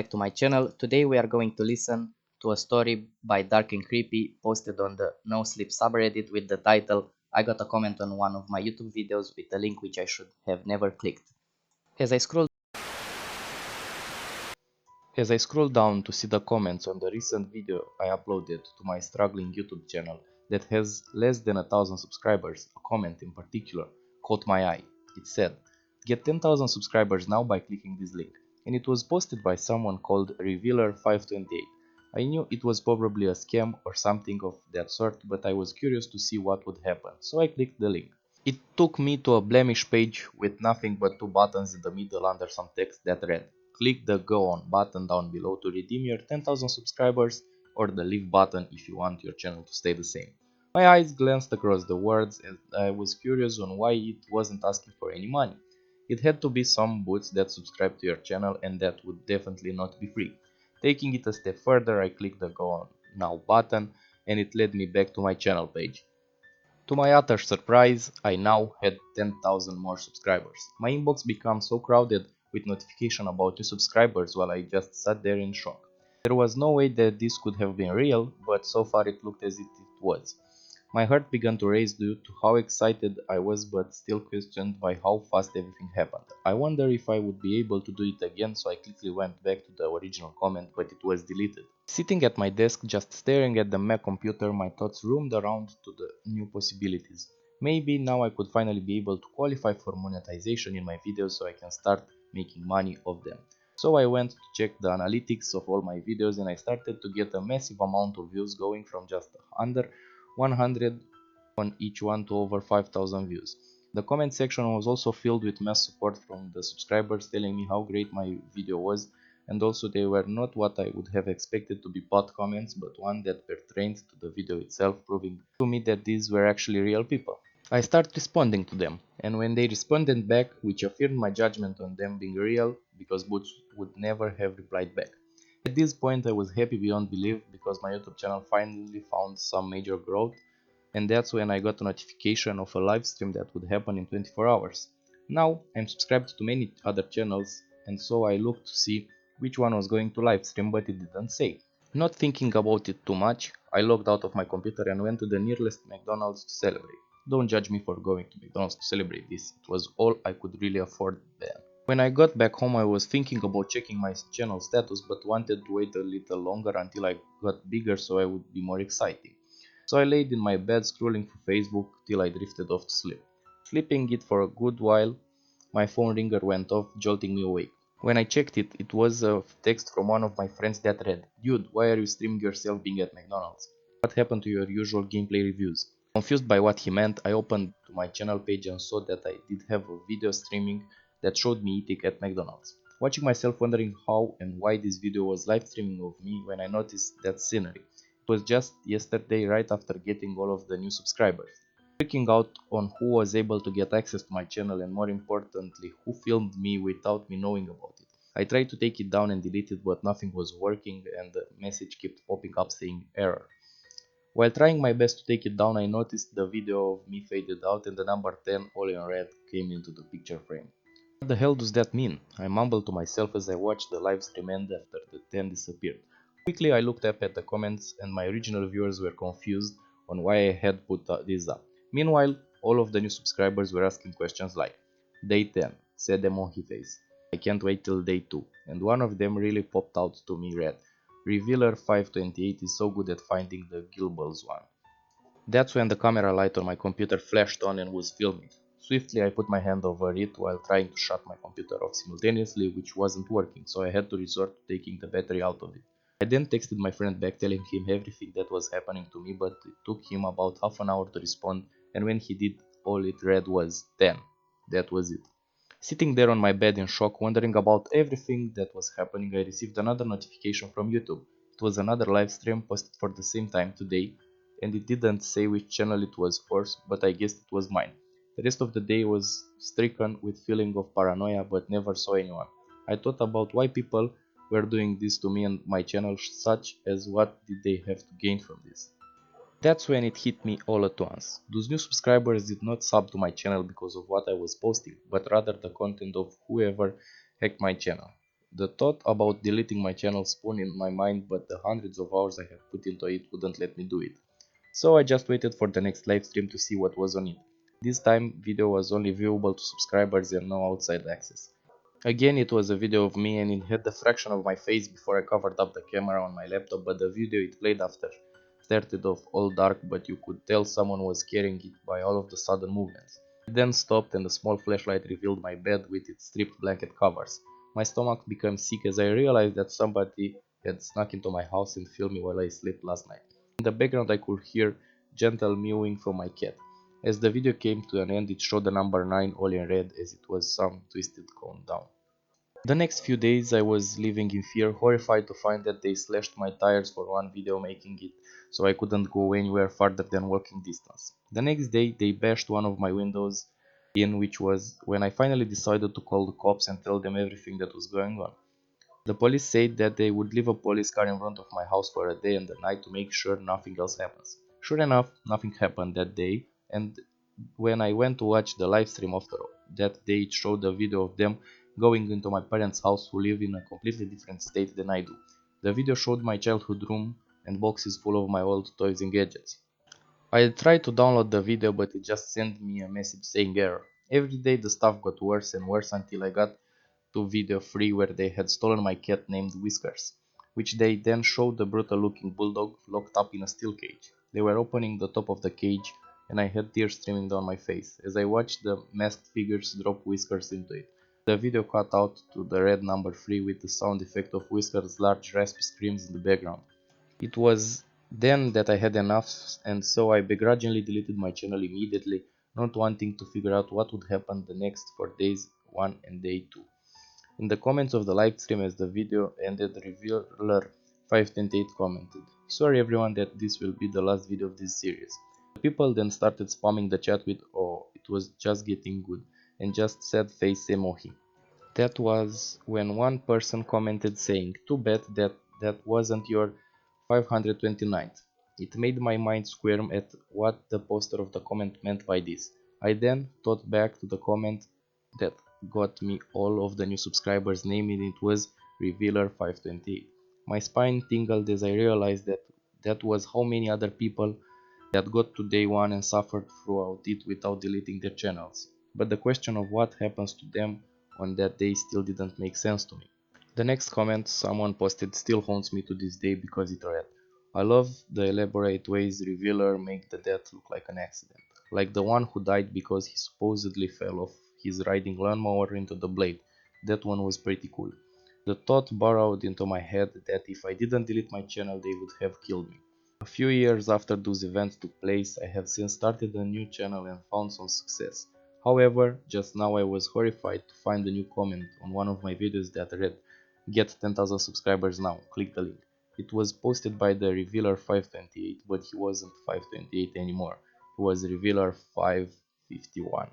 Back to my channel. Today we are going to listen to a story by Dark and Creepy posted on the No Sleep subreddit with the title I got a comment on one of my YouTube videos with a link which I should have never clicked. As I scroll down to see the comments on the recent video I uploaded to my struggling YouTube channel that has less than 1,000 subscribers, a comment in particular caught my eye. It said, "Get 10,000 subscribers now by clicking this link," and it was posted by someone called Revealer528. I knew it was probably a scam or something of that sort, but I was curious to see what would happen, so I clicked the link. It took me to a blemish page with nothing but two buttons in the middle under some text that read, "Click the Go On button down below to redeem your 10,000 subscribers, or the Leave button if you want your channel to stay the same." My eyes glanced across the words and I was curious on why it wasn't asking for any money. It had to be some bots that subscribe to your channel, and that would definitely not be free. Taking it a step further, I clicked the Go On Now button and it led me back to my channel page. To my utter surprise, I now had 10,000 more subscribers. My inbox became so crowded with notification about new subscribers while I just sat there in shock. There was no way that this could have been real, but so far it looked as if it was. My heart began to race due to how excited I was, but still questioned by how fast everything happened. I wonder if I would be able to do it again, so I quickly went back to the original comment, but it was deleted. Sitting at my desk just staring at the Mac computer, my thoughts roamed around to the new possibilities. Maybe now I could finally be able to qualify for monetization in my videos so I can start making money off them. So I went to check the analytics of all my videos and I started to get a massive amount of views, going from just under 100 on each one to over 5,000 views. The comment section was also filled with mass support from the subscribers telling me how great my video was, and also they were not what I would have expected to be bot comments, but one that pertained to the video itself, proving to me that these were actually real people. I started responding to them, and when they responded back, which affirmed my judgment on them being real, because bots would never have replied back. At this point I was happy beyond belief because my YouTube channel finally found some major growth, and that's when I got a notification of a live stream that would happen in 24 hours. Now I'm subscribed to many other channels, and so I looked to see which one was going to live stream, but it didn't say. Not thinking about it too much, I logged out of my computer and went to the nearest McDonald's to celebrate. Don't judge me for going to McDonald's to celebrate this, it was all I could really afford then. When I got back home I was thinking about checking my channel status, but wanted to wait a little longer until I got bigger so I would be more exciting. So I laid in my bed scrolling through Facebook till I drifted off to sleep. Sleeping it for a good while, my phone ringer went off, jolting me awake. When I checked it, it was a text from one of my friends that read, "Dude, why are you streaming yourself being at McDonald's? What happened to your usual gameplay reviews?" Confused by what he meant, I opened to my channel page and saw that I did have a video streaming that showed me eating at McDonald's. Watching myself wondering how and why this video was live streaming of me when I noticed that scenery. It was just yesterday, right after getting all of the new subscribers. Freaking out on who was able to get access to my channel and more importantly who filmed me without me knowing about it. I tried to take it down and delete it, but nothing was working and the message kept popping up saying error. While trying my best to take it down, I noticed the video of me faded out and the number 10 all in red came into the picture frame. What the hell does that mean? I mumbled to myself as I watched the live stream end after the 10 disappeared. Quickly I looked up at the comments and my original viewers were confused on why I had put this up. Meanwhile, all of the new subscribers were asking questions like, "Day 10, said emoji face. I can't wait till day 2. And one of them really popped out to me read, "Revealer 528 is so good at finding the Gilballs one." That's when the camera light on my computer flashed on and was filming. Swiftly I put my hand over it while trying to shut my computer off simultaneously, which wasn't working, so I had to resort to taking the battery out of it. I then texted my friend back telling him everything that was happening to me, but it took him about half an hour to respond, and when he did, all it read was 10. That was it. Sitting there on my bed in shock, wondering about everything that was happening, I received another notification from YouTube. It was another live stream posted for the same time today, and it didn't say which channel it was for, but I guessed it was mine. The rest of the day was stricken with feeling of paranoia, but never saw anyone. I thought about why people were doing this to me and my channel, such as what did they have to gain from this. That's when it hit me all at once. Those new subscribers did not sub to my channel because of what I was posting, but rather the content of whoever hacked my channel. The thought about deleting my channel spun in my mind, but the hundreds of hours I have put into it wouldn't let me do it. So I just waited for the next live stream to see what was on it. This time video was only viewable to subscribers and no outside access. Again, it was a video of me and it had the fraction of my face before I covered up the camera on my laptop, but the video it played after started off all dark, but you could tell someone was carrying it by all of the sudden movements. It then stopped and a small flashlight revealed my bed with its stripped blanket covers. My stomach became sick as I realized that somebody had snuck into my house and filmed me while I slept last night. In the background I could hear gentle mewing from my cat. As the video came to an end, it showed the number 9 all in red as it was some twisted countdown. The next few days I was living in fear, horrified to find that they slashed my tires for one video, making it so I couldn't go anywhere farther than walking distance. The next day they bashed one of my windows in, which was when I finally decided to call the cops and tell them everything that was going on. The police said that they would leave a police car in front of my house for a day and a night to make sure nothing else happens. Sure enough, nothing happened that day, and when I went to watch the live stream after that day, it showed a video of them going into my parents' house who live in a completely different state than I do. The video showed my childhood room and boxes full of my old toys and gadgets. I tried to download the video, but it just sent me a message saying error. Every day the stuff got worse and worse until I got to video 3 where they had stolen my cat named Whiskers, which they then showed the brutal looking bulldog locked up in a steel cage. They were opening the top of the cage and I had tears streaming down my face as I watched the masked figures drop Whiskers into it. The video cut out to the red number 3 with the sound effect of Whiskers' large raspy screams in the background. It was then that I had enough, and so I begrudgingly deleted my channel immediately, not wanting to figure out what would happen the next for days 1 and day 2. In the comments of the live stream as the video ended, Revealer 528 commented, "Sorry everyone that this will be the last video of this series." The people then started spamming the chat with, "Oh, it was just getting good," and just sad face emoji. That was when one person commented saying, "Too bad that that wasn't your 529th. It made my mind squirm at what the poster of the comment meant by this. I then thought back to the comment that got me all of the new subscribers' name and it was Revealer 528. My spine tingled as I realized that that was how many other people that got to day 1 and suffered throughout it without deleting their channels. But the question of what happens to them on that day still didn't make sense to me. The next comment someone posted still haunts me to this day because it read, "I love the elaborate ways Revealer make the death look like an accident. Like the one who died because he supposedly fell off his riding lawnmower into the blade. That one was pretty cool." The thought burrowed into my head that if I didn't delete my channel they would have killed me. A few years after those events took place, I have since started a new channel and found some success. However, just now I was horrified to find a new comment on one of my videos that read, "Get 10,000 subscribers now, click the link." It was posted by the Revealer 528, but he wasn't 528 anymore. He was Revealer 551.